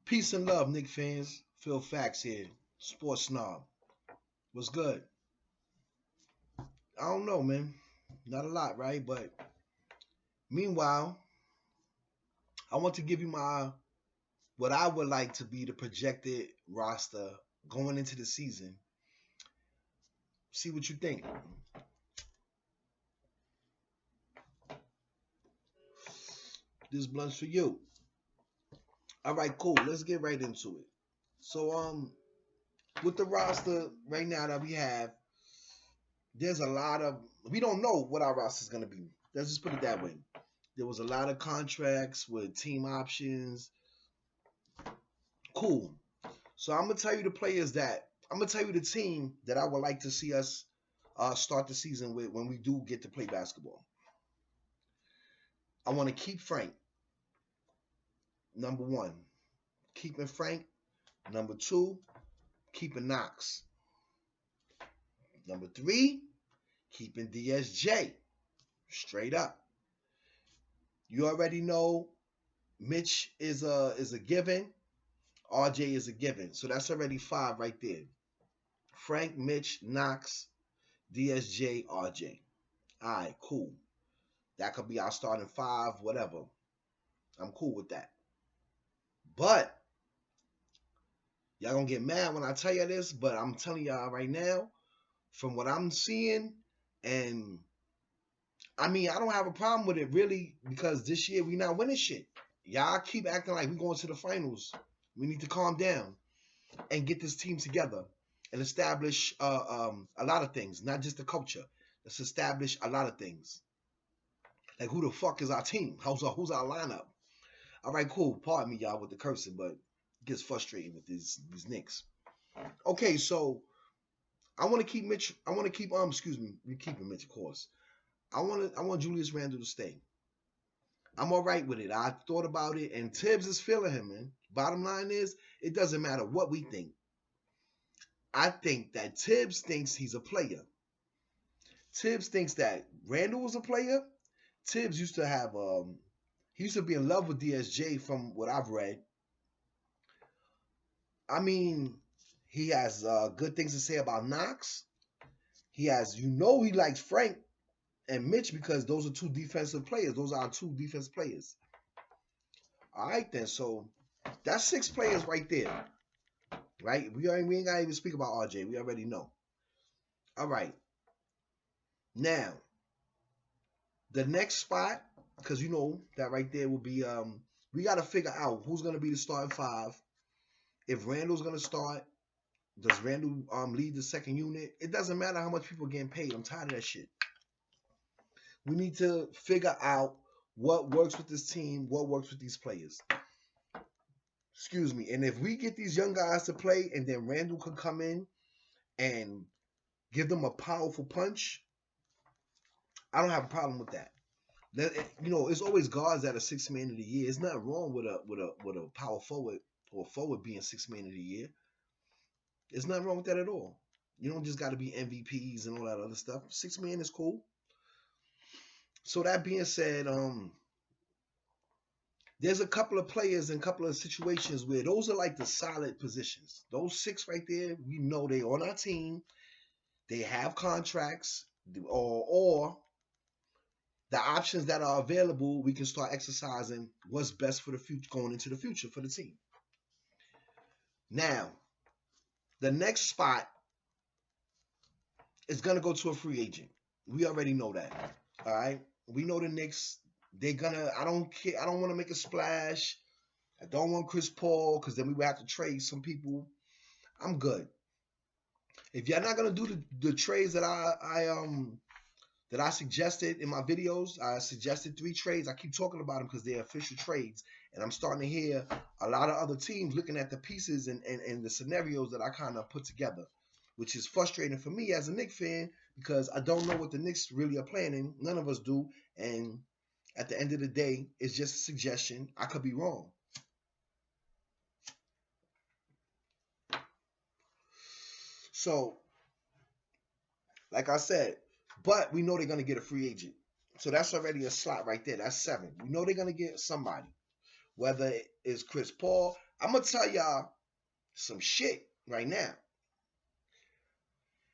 Peace and love, Knicks fans. Phil Fax here, Sports Snob. What's good? I don't know, man. Not a lot, right? But meanwhile, I want to give you my what I would like to be the projected roster going into the season. See what you think. This blunt's for you. All right, cool. Let's get right into it. So, with the roster right now that we have, there's a lot of we don't know what our roster is gonna be. Let's just put it that way. There was a lot of contracts with team options. Cool. So I'm gonna tell you the players that I'm gonna tell you the team that I would like to see us start the season with when we do get to play basketball. I want to keep Frank, number one. Keeping Frank, number two. Keeping Knox, number three. Keeping DSJ, straight up. You already know Mitch is a given. RJ is a given. So that's already five right there. Frank, Mitch, Knox, DSJ, RJ. All right, cool. That could be our starting five, whatever. I'm cool with that. But y'all gonna get mad when I tell you this, but I'm telling y'all right now, from what I'm seeing, and I mean, I don't have a problem with it really because this year we not winning shit. Y'all keep acting like we going to the finals. We need to calm down and get this team together and establish a lot of things, not just the culture. Let's establish a lot of things. Like who the fuck is our team? Who's our lineup? All right, cool. Pardon me, y'all, with the cursing, but it gets frustrating with these Knicks. Okay, so I want to keep Mitch. I want to keep excuse me, we keeping Mitch, of course. I want Julius Randle to stay. I'm all right with it. I thought about it, and Tibbs is feeling him, man. Bottom line is, it doesn't matter what we think. I think that Tibbs thinks he's a player. Tibbs thinks that Randle was a player. Tibbs used to have he used to be in love with DSJ from what I've read. I mean, he has good things to say about Knox. He has, he likes Frank and Mitch because those are two defensive players. Those are our two defensive players. All right, then. So that's six players right there. Right? We ain't gotta even speak about RJ. We already know. All right. Now, the next spot, because you know that right there will be we gotta figure out who's gonna be the starting five. If Randall's gonna start, does Randall lead the second unit? It doesn't matter how much people are getting paid. I'm tired of that shit. We need to figure out what works with this team, what works with these players. Excuse me. And if we get these young guys to play and then Randall can come in and give them a powerful punch, I don't have a problem with that. It's always guards that are six man of the year. It's not wrong with a power forward or forward being six man of the year. There's nothing wrong with that at all. You don't just got to be MVPs and all that other stuff. Six man is cool. So that being said, there's a couple of players and a couple of situations where those are like the solid positions. Those six right there, we know they on our team. They have contracts, or the options that are available, we can start exercising what's best for the future, going into the future for the team. Now, the next spot is going to go to a free agent. We already know that. All right. We know the Knicks, I don't care. I don't want to make a splash. I don't want Chris Paul because then we would have to trade some people. I'm good. If you're not going to do the trades that I suggested in my videos, I suggested 3 trades. I keep talking about them because they're official trades. And I'm starting to hear a lot of other teams looking at the pieces and the scenarios that I kind of put together, which is frustrating for me as a Knicks fan because I don't know what the Knicks really are planning. None of us do. And at the end of the day, it's just a suggestion. I could be wrong. So, like I said, but we know they're going to get a free agent. So that's already a slot right there. That's 7. We know they're going to get somebody. Whether it's Chris Paul, I'm gonna tell y'all some shit right now.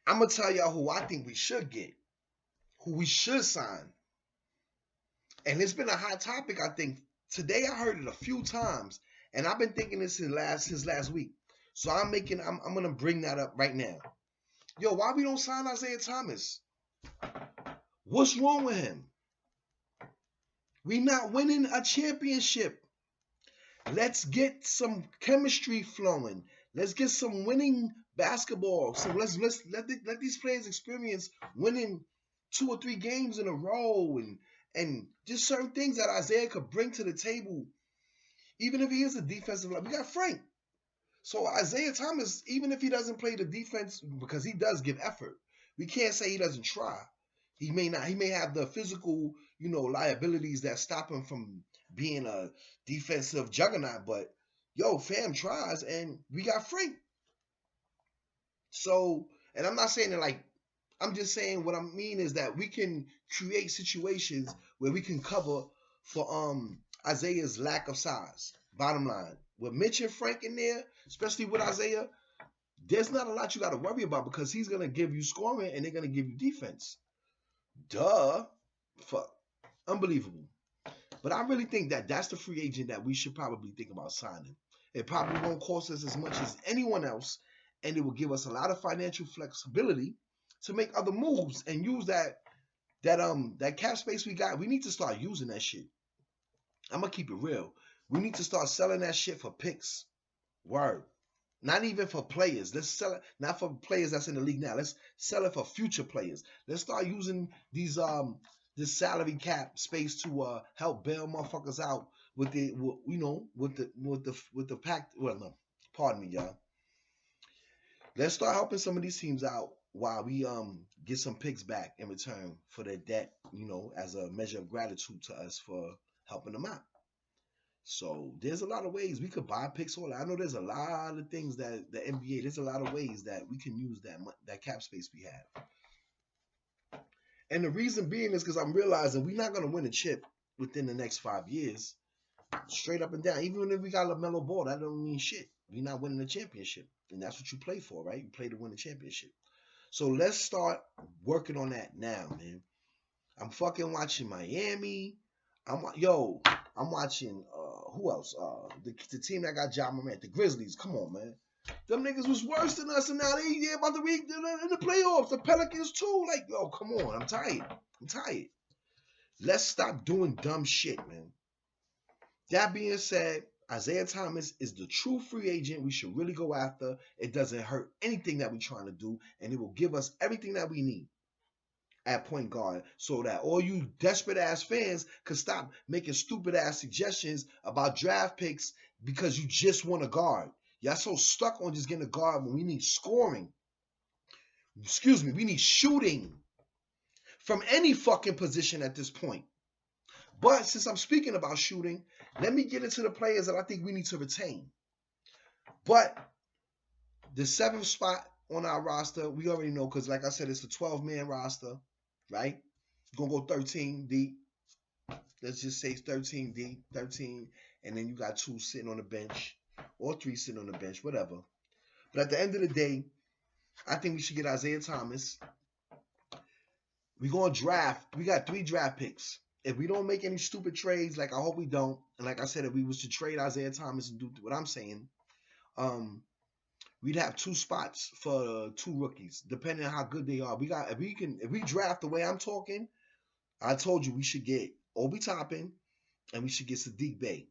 I'm gonna tell y'all who I think we should get, who we should sign. And it's been a hot topic, I think. Today I heard it a few times, and I've been thinking this since last week. So I'm gonna bring that up right now. Yo, why we don't sign Isaiah Thomas? What's wrong with him? We not winning a championship. Let's get some chemistry flowing. Let's get some winning basketball. So let these players experience winning 2 or 3 games in a row, and just certain things that Isaiah could bring to the table. Even if he is a defensive, we got Frank. So Isaiah Thomas, even if he doesn't play the defense, because he does give effort, we can't say he doesn't try. He may not. He may have the physical, liabilities that stop him from being a defensive juggernaut. But yo, fam tries, and we got Frank. So, and I'm not saying that like, I'm just saying what I mean is that we can create situations where we can cover for Isaiah's lack of size. Bottom line, with Mitch and Frank in there, especially with Isaiah, there's not a lot you got to worry about because he's gonna give you scoring and they're gonna give you defense. Duh, fuck, unbelievable. But I really think that that's the free agent that we should probably think about signing. It probably won't cost us as much as anyone else, and it will give us a lot of financial flexibility to make other moves and use that cap space we got. We need to start using that shit. I'm gonna keep it real. We need to start selling that shit for picks. Word. Not even for players. Let's sell it not for players that's in the league now. Let's sell it for future players. Let's start using this salary cap space to help bail motherfuckers out with the pact. Well, no, pardon me, y'all. Let's start helping some of these teams out while we get some picks back in return for their debt. As a measure of gratitude to us for helping them out. So there's a lot of ways we could buy picks. I know there's a lot of things that the NBA. There's a lot of ways that we can use that cap space we have. And the reason being is because I'm realizing we're not gonna win a chip within the next 5 years. Straight up and down. Even if we got LaMelo Ball, that don't mean shit. We're not winning a championship, and that's what you play for, right? You play to win a championship. So let's start working on that now, man. I'm fucking watching Miami. I'm watching who else? The team that got Ja Morant, the Grizzlies. Come on, man. Them niggas was worse than us, and now they about to be in the playoffs. The Pelicans too. Like, yo, come on. I'm tired. Let's stop doing dumb shit, man. That being said, Isaiah Thomas is the true free agent we should really go after. It doesn't hurt anything that we're trying to do, and it will give us everything that we need at point guard so that all you desperate ass fans can stop making stupid ass suggestions about draft picks because you just want a guard. Y'all so stuck on just getting a guard when we need scoring. Excuse me, we need shooting from any fucking position at this point. But since I'm speaking about shooting, let me get into the players that I think we need to retain. But the 7th spot on our roster, we already know because, like I said, it's a 12-man roster, right? Gonna go 13 deep. Let's just say 13 deep, 13, and then you got 2 sitting on the bench, or 3 sitting on the bench, whatever. But at the end of the day, I think we should get Isaiah Thomas. We're gonna draft. We got 3 draft picks. If we don't make any stupid trades, like I hope we don't, and like I said, if we was to trade Isaiah Thomas and do what I'm saying, we'd have 2 spots for 2 rookies, depending on how good they are. If we draft the way I'm talking, I told you we should get Obi Toppin and we should get Sadiq Bey.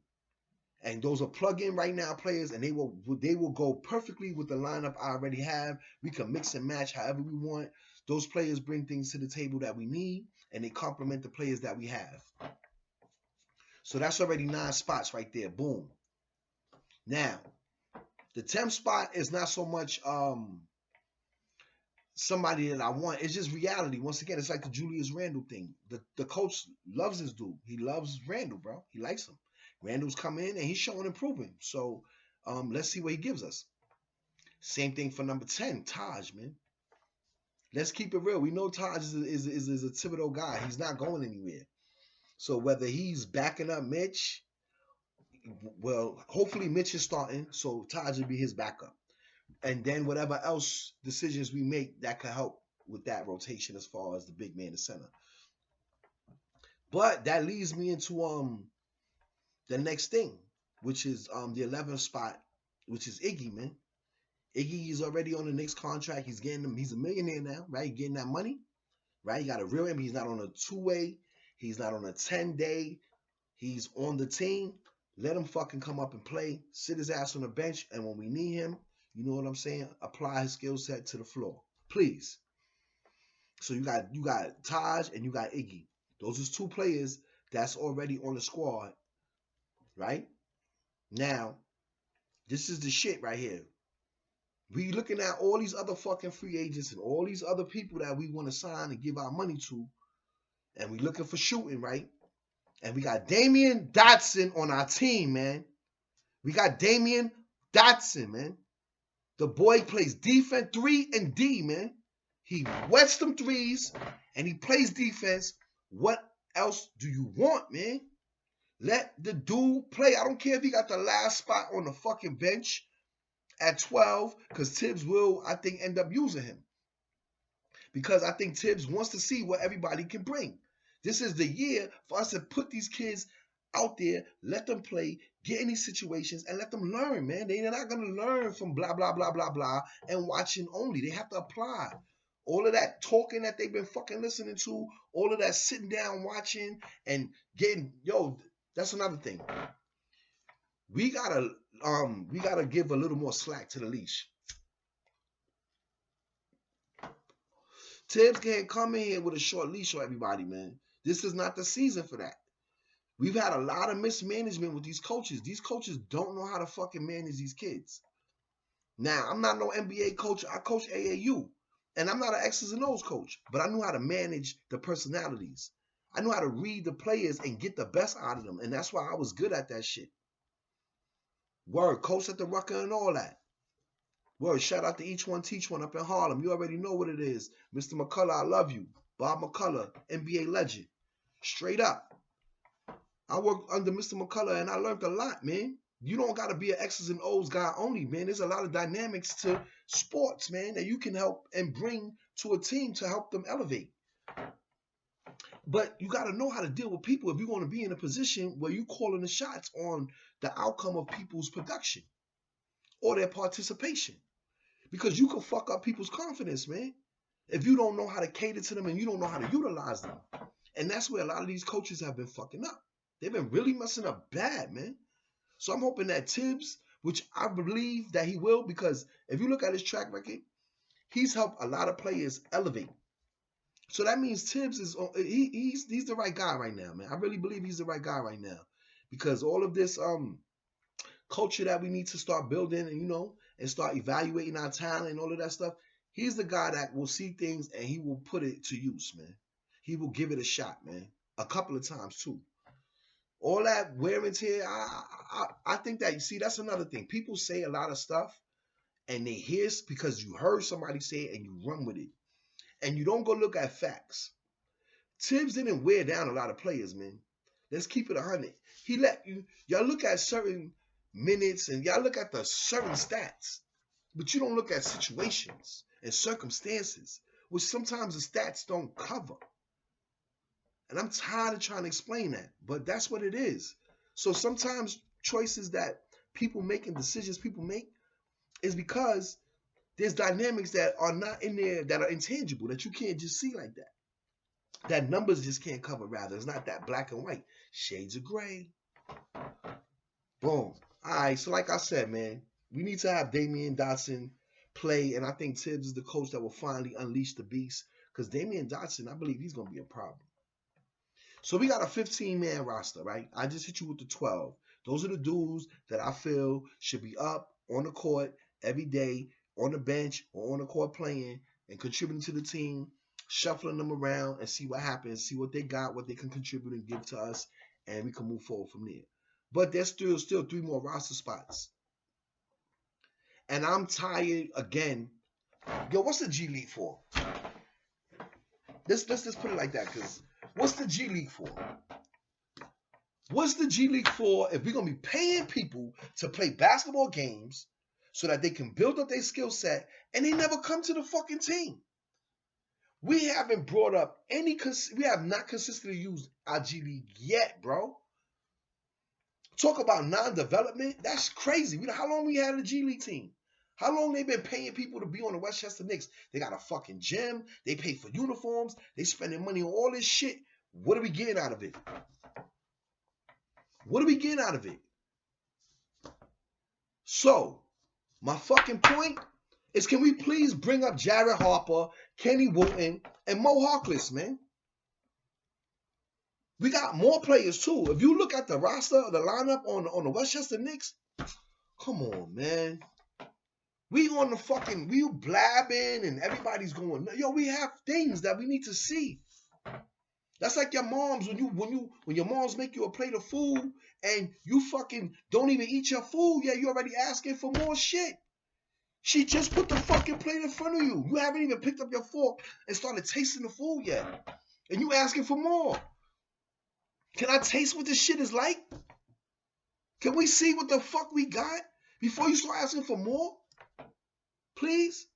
And those are plug-in right now players, and they will go perfectly with the lineup I already have. We can mix and match however we want. Those players bring things to the table that we need, and they complement the players that we have. So that's already 9 spots right there. Boom. Now, the 10th spot is not so much somebody that I want. It's just reality. Once again, it's like the Julius Randle thing. The coach loves this dude. He loves Randle, bro. He likes him. Randle's come in and he's showing improvement. So let's see what he gives us. Same thing for number 10, Taj, man. Let's keep it real. We know Taj is a Thibodeau guy. He's not going anywhere. So whether he's backing up Mitch, well, hopefully Mitch is starting, so Taj will be his backup. And then whatever else decisions we make that could help with that rotation as far as the big man, the center. But that leads me into the next thing, which is the 11th spot, which is Iggy, man. Iggy is already on the Knicks contract. He's getting them. He's a millionaire now, right? He's getting that money, right? He got a real him. He's not on a two-way. He's not on a 10-day. He's on the team. Let him fucking come up and play. Sit his ass on the bench, and when we need him, you know what I'm saying? Apply his skill set to the floor, please. So you got Taj and you got Iggy. Those are two players that's already on the squad, right? Now, this is the shit right here. We looking at all these other fucking free agents and all these other people that we want to sign and give our money to, and we looking for shooting, right? And we got Damian Dotson on our team, man. We got Damian Dotson, man. The boy plays defense 3 and D, man. He wets them threes and he plays defense. What else do you want, man? Let the dude play. I don't care if he got the last spot on the fucking bench at 12, because Tibbs will, I think, end up using him. Because I think Tibbs wants to see what everybody can bring. This is the year for us to put these kids out there, let them play, get in these situations, and let them learn, man. They're not going to learn from blah, blah, blah, blah, blah, and watching only. They have to apply. All of that talking that they've been fucking listening to, all of that sitting down watching and getting, that's another thing. We gotta give a little more slack to the leash. Tibbs can't come in here with a short leash on everybody, man. This is not the season for that. We've had a lot of mismanagement with these coaches. These coaches don't know how to fucking manage these kids. Now, I'm not no NBA coach. I coach AAU. And I'm not an X's and O's coach. But I knew how to manage the personalities. I knew how to read the players and get the best out of them. And that's why I was good at that shit. Word, coach at the Rucker and all that. Word, shout out to Each One Teach One up in Harlem. You already know what it is. Mr. McCullough, I love you. Bob McCullough, NBA legend. Straight up. I worked under Mr. McCullough and I learned a lot, man. You don't got to be an X's and O's guy only, man. There's a lot of dynamics to sports, man, that you can help and bring to a team to help them elevate. But you got to know how to deal with people if you're going to be in a position where you're calling the shots on the outcome of people's production or their participation. Because you can fuck up people's confidence, man, if you don't know how to cater to them and you don't know how to utilize them. And that's where a lot of these coaches have been fucking up. They've been really messing up bad, man. So I'm hoping that Tibbs, which I believe that he will, because if you look at his track record, he's helped a lot of players elevate. So that means Tibbs is he's the right guy right now, man. I really believe he's the right guy right now, because all of this culture that we need to start building and start evaluating our talent and all of that stuff. He's the guy that will see things and he will put it to use, man. He will give it a shot, man, a couple of times too. All that wear and tear, I think that, you see, that's another thing. People say a lot of stuff and they hear it because you heard somebody say it and you run with it. And you don't go look at facts. Tibbs didn't wear down a lot of players, man. Let's keep it 100. He let y'all look at certain minutes and y'all look at the certain stats, but you don't look at situations and circumstances, which sometimes the stats don't cover. And I'm tired of trying to explain that, but that's what it is. So sometimes choices that people make and decisions people make is because there's dynamics that are not in there, that are intangible, that you can't just see like that. That numbers just can't cover, rather. It's not that black and white. Shades of gray. Boom. All right, so like I said, man, we need to have Damian Dotson play, and I think Tibbs is the coach that will finally unleash the beast, because Damian Dotson, I believe he's going to be a problem. So we got a 15-man roster, right? I just hit you with the 12. Those are the dudes that I feel should be up on the court every day, on the bench or on the court playing and contributing to the team, shuffling them around and see what happens, see what they got, what they can contribute and give to us, and we can move forward from there. But there's still 3 more roster spots. And I'm tired again. Yo, what's the G League for? Let's just put it like that, because what's the G League for? What's the G League for if we're going to be paying people to play basketball games so that they can build up their skill set and they never come to the fucking team? We haven't brought up we have not consistently used our G League yet, bro. Talk about non-development. That's crazy. How long we had a G League team? How long they been paying people to be on the Westchester Knicks? They got a fucking gym. They pay for uniforms. They spending money on all this shit. What are we getting out of it? What are we getting out of it? So, my fucking point is, can we please bring up Jared Harper, Kenny Wooten, and Mo Harkless, man? We got more players too. If you look at the roster, the lineup on the Westchester Knicks, come on, man. We on the fucking, we blabbing and everybody's going, yo, we have things that we need to see. That's like your moms when your moms make you a plate of food and you fucking don't even eat your food yet. You already asking for more shit. She just put the fucking plate in front of you. You haven't even picked up your fork and started tasting the food yet. And you asking for more. Can I taste what this shit is like? Can we see what the fuck we got before you start asking for more? Please?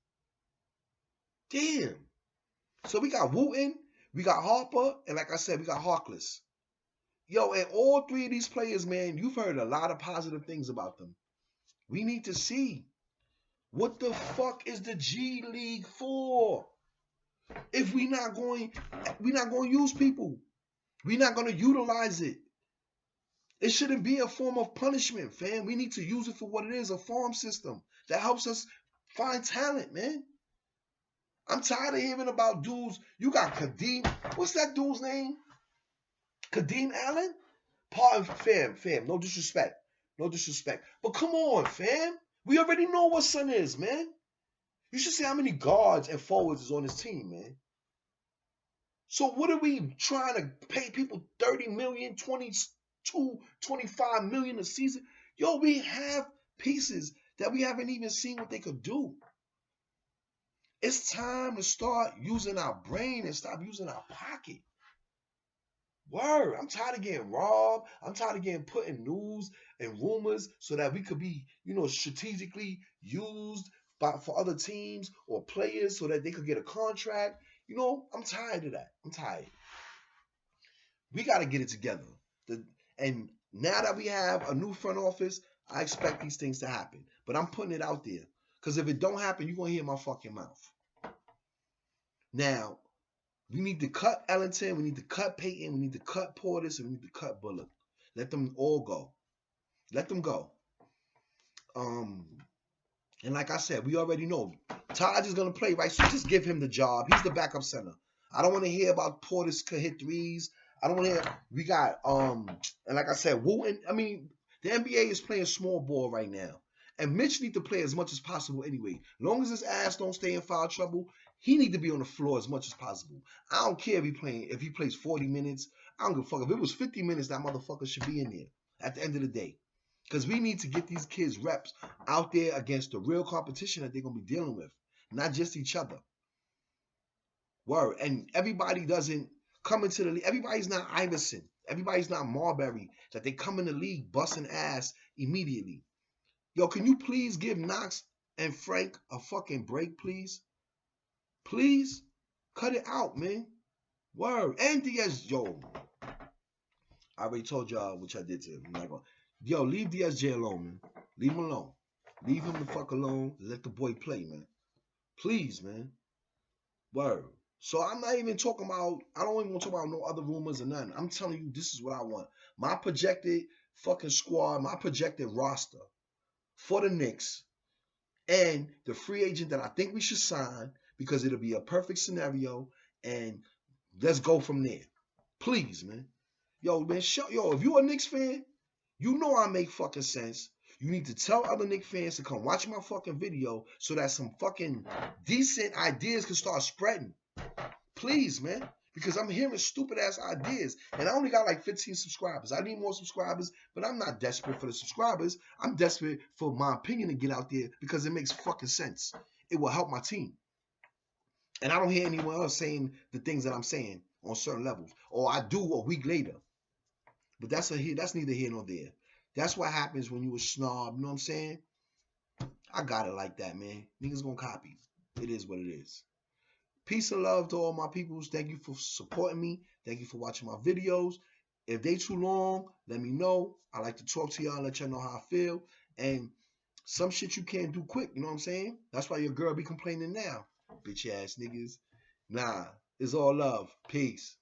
Damn. So we got Wooten, we got Harper, and like I said, we got Harkless. Yo, and all three of these players, man, you've heard a lot of positive things about them. We need to see. What the fuck is the G League for? If we're not going to use people. We're not going to utilize it. It shouldn't be a form of punishment, fam. We need to use it for what it is, a farm system that helps us find talent, man. I'm tired of hearing about dudes. You got Kadeem. What's that dude's name? Kadeem Allen? Fam. No disrespect. No disrespect. But come on, fam. We already know what son is, man. You should see how many guards and forwards is on this team, man. So what are we trying to pay people 30 million, 22, 25 million a season? Yo, we have pieces that we haven't even seen what they could do. It's time to start using our brain and stop using our pocket. Word. I'm tired of getting robbed. I'm tired of getting put in news and rumors so that we could be, strategically used for other teams or players so that they could get a contract. I'm tired of that. I'm tired. We got to get it together. And now that we have a new front office, I expect these things to happen. But I'm putting it out there. Because if it don't happen, you're going to hear my fucking mouth. Now, we need to cut Ellington. We need to cut Payton. We need to cut Portis. And we need to cut Bullock. Let them all go. Let them go. And like I said, we already know Taj is going to play, right? So just give him the job. He's the backup center. I don't want to hear about Portis could hit threes. I don't want to hear. We got, and like I said, Wooten. I mean, the NBA is playing small ball right now. And Mitch needs to play as much as possible anyway. As long as his ass don't stay in foul trouble, he need to be on the floor as much as possible. I don't care if he plays 40 minutes. I don't give a fuck. If it was 50 minutes, that motherfucker should be in there at the end of the day. Because we need to get these kids reps out there against the real competition that they're going to be dealing with. Not just each other. Word. And everybody doesn't come into the league. Everybody's not Iverson. Everybody's not Marbury. That they come in the league busting ass immediately. Yo, can you please give Knox and Frank a fucking break, please? Please? Cut it out, man. Word. And Diaz, yo. I already told y'all what I did to him. I'm not gonna. Yo, leave DSJ alone, man. Leave him alone. Leave him the fuck alone. Let the boy play, man. Please, man. Word. So I'm not even talking about, I don't even want to talk about no other rumors or nothing. I'm telling you, this is what I want. My projected fucking squad, my projected roster for the Knicks and the free agent that I think we should sign because it'll be a perfect scenario and let's go from there. Please, man. Yo, man, if you're a Knicks fan, you know I make fucking sense. You need to tell other Knicks fans to come watch my fucking video so that some fucking decent ideas can start spreading. Please, man. Because I'm hearing stupid ass ideas. And I only got like 15 subscribers. I need more subscribers, but I'm not desperate for the subscribers. I'm desperate for my opinion to get out there because it makes fucking sense. It will help my team. And I don't hear anyone else saying the things that I'm saying on certain levels. Or I do a week later. But that's neither here nor there. That's what happens when you a snob. You know what I'm saying? I got it like that, man. Niggas gonna copy. It is what it is. Peace and love to all my peoples. Thank you for supporting me. Thank you for watching my videos. If they too long, let me know. I like to talk to y'all and let y'all know how I feel. And some shit you can't do quick. You know what I'm saying? That's why your girl be complaining now. Bitch ass niggas. Nah, it's all love. Peace.